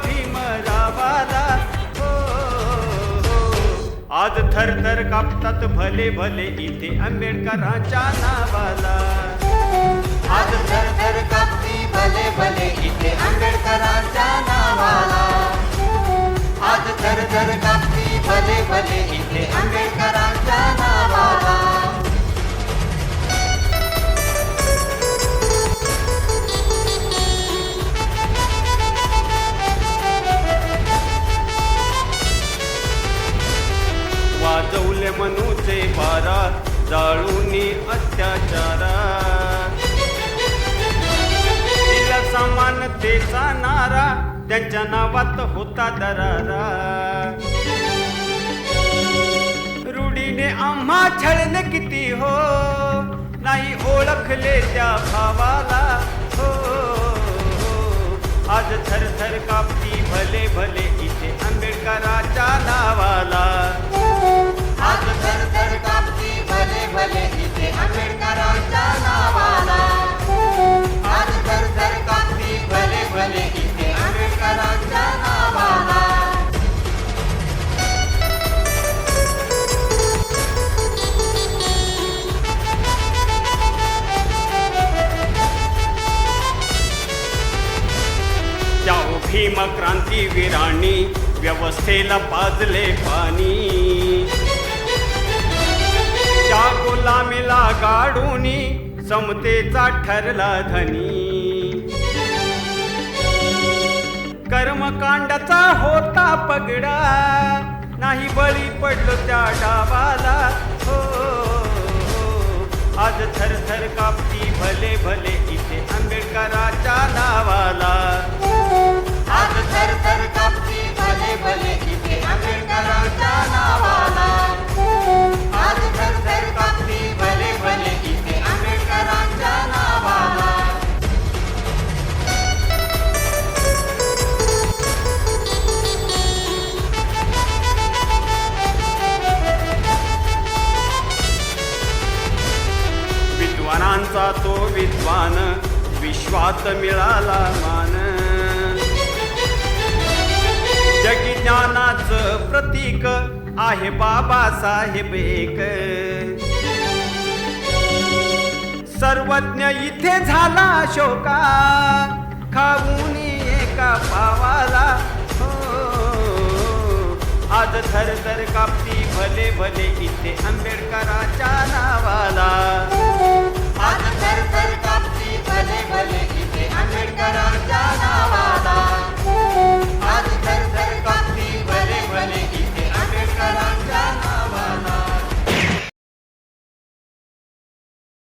भीमरावाला हो, आज थरथर कापतात भले भले इथे आंबेडकरांच्या नावाला. आज थरथर कापती भले भले इथे आंबेडकरांच्या नावाला. आज थरथर कापती भले भले इथे आंबेडकरांच्या नावाला. वाजवले मनूचे बारा जाळूनी अत्याचारा. तिला समानतेचा नारा त्यांच्या नावात होता दरारा. रूढीने आम्हा छळले किती हो, नाही ओळखले त्या भावाला हो. आज थरथर कापती भले भले इथे आंबेडकराच्या नावाला. आज थरथर कापती भले भले इथे आंबेडकरांच्या नावाला. आज थरथर कापती भले भले इथे आंबेडकरांच्या नावाला. त्या भीम क्रांतीवीरांनी व्यवस्थेला पाजले पाणी. त्या गुलामीला गाडूनी समतेचा ठरला धनी. कर्मकांडाचा होता पगडा, नाही बळी पडलो त्या डावाला हो. आज थरथर कापती भले भले इथे आंबेडकराच्या नावाला. आज थरथर कापती भले भले इथे आंबेडकरांच्या नावाला. आज थरथर कापती भले भले इथे आंबेडकरांच्या नावाला. विद्वानांचा तो विद्वान विश्वात मिळाला मान. जगी ज्ञानाचं प्रतीक आहे बाबासाहेब एक. सर्वज्ञ इथे झाला शोका, खाऊन एका पावाला हो. आज थरथर कापती भले भले इथे आंबेडकराच्या नावाला.